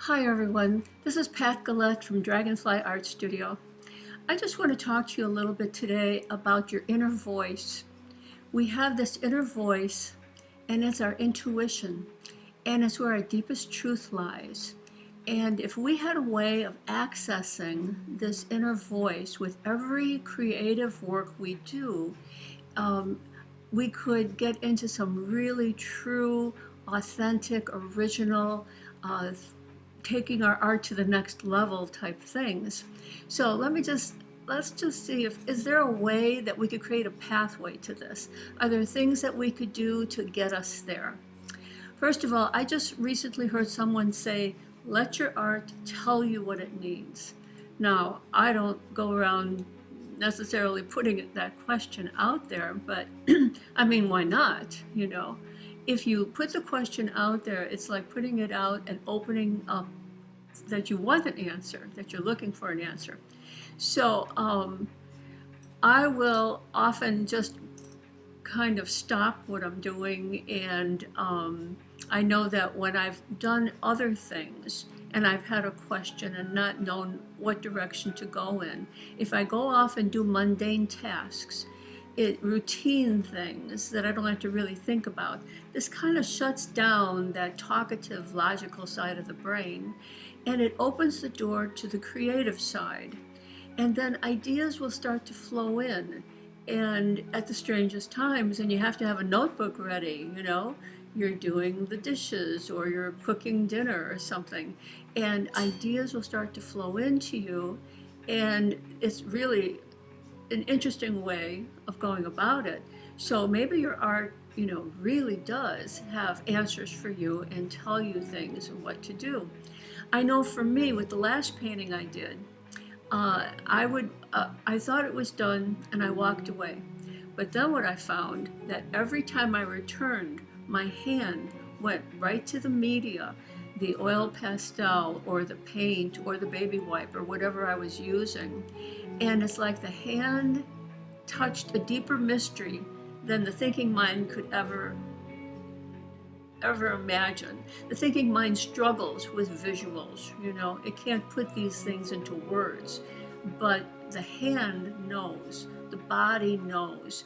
Hi everyone, this is Pat Gillette from Dragonfly Art Studio. I just want to talk to you a little bit today about your inner voice. We have this inner voice, and it's our intuition, and it's where our deepest truth lies. And if we had a way of accessing this inner voice with every creative work we do, um, we could get into some really true, authentic, original, uh, taking our art to the next level type things. So let's just see if is there a way that we could create a pathway to this? Are there things that we could do to get us there? First of all, I just recently heard someone say, let your art tell you what it needs. Now, I don't go around necessarily putting that question out there, but I mean, why not? If you put the question out there, it's like putting it out and opening up that you want an answer, that you're looking for an answer. So I will often just kind of stop what I'm doing, and I know that when I've done other things and I've had a question and not known what direction to go in, if I go off and do mundane tasks, routine things that I don't have to really think about, this kind of shuts down that talkative, logical side of the brain, and it opens the door to the creative side. And then ideas will start to flow in, and at the strangest times, and you have to have a notebook ready, you're doing the dishes or you're cooking dinner or something, and ideas will start to flow into you, and it's really an interesting way of going about it. So maybe your art, really does have answers for you and tell you things and what to do. I know for me, with the last painting I did, I thought it was done and I walked away. But then what I found, that every time I returned, my hand went right to the media, the oil pastel or the paint or the baby wipe or whatever I was using. And it's like the hand touched a deeper mystery than the thinking mind could ever imagine. The thinking mind struggles with visuals, it can't put these things into words, but the hand knows, the body knows.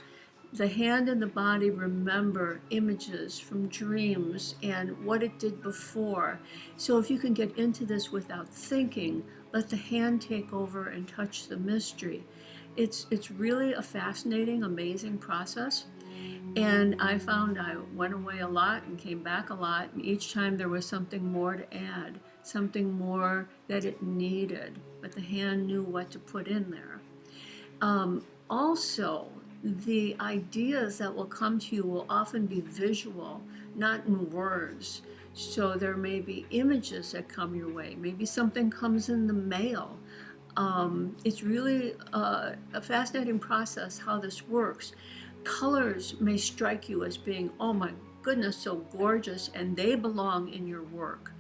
The hand and the body remember images from dreams and what it did before. So if you can get into this without thinking, let the hand take over and touch the mystery. It's really a fascinating, amazing process. And I found I went away a lot and came back a lot, and each time there was something more to add, something more that it needed, but the hand knew what to put in there. Also, the ideas that will come to you will often be visual, not in words. So there may be images that come your way. Maybe something comes in the mail. It's really a fascinating process how this works. Colors may strike you as being, oh my goodness, so gorgeous, and they belong in your work.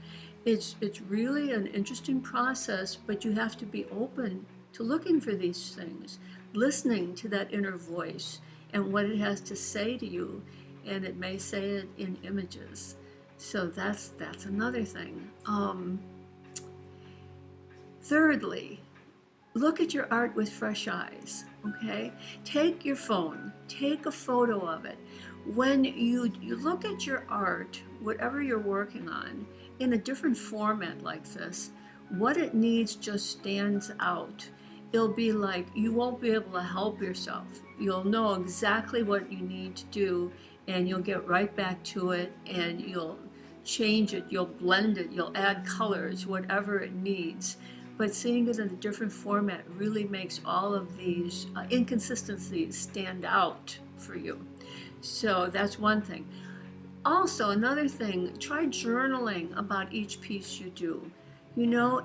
It's really an interesting process, but you have to be open to looking for these things, listening to that inner voice and what it has to say to you, and it may say it in images. So that's another thing. Thirdly, look at your art with fresh eyes, okay? Take your phone, take a photo of it. When you look at your art, whatever you're working on, in a different format like this, what it needs just stands out. It'll be like you won't be able to help yourself. You'll know exactly what you need to do, and you'll get right back to it, and you'll change it, you'll blend it, you'll add colors, whatever it needs. But seeing it in a different format really makes all of these inconsistencies stand out for you. So that's one thing. Also, another thing, try journaling about each piece you do.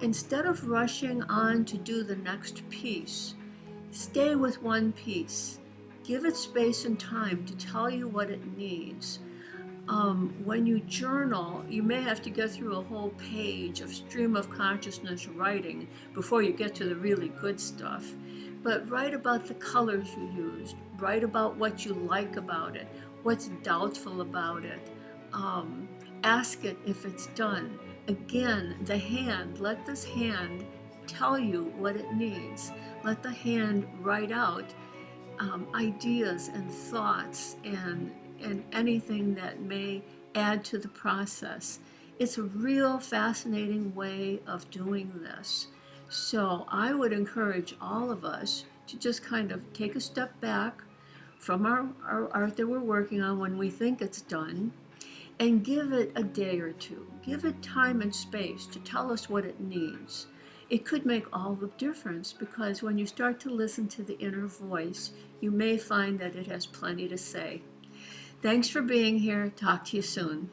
Instead of rushing on to do the next piece, stay with one piece. Give it space and time to tell you what it needs. When you journal, you may have to get through a whole page of stream of consciousness writing before you get to the really good stuff. But write about the colors you used, write about what you like about it, what's doubtful about it. Ask it if it's done. Again, the hand, let this hand tell you what it needs. Let the hand write out ideas and thoughts and anything that may add to the process. It's a real fascinating way of doing this. So I would encourage all of us to just kind of take a step back from our art that we're working on when we think it's done and give it a day or two. Give it time and space to tell us what it needs. It could make all the difference because when you start to listen to the inner voice, you may find that it has plenty to say. Thanks for being here. Talk to you soon.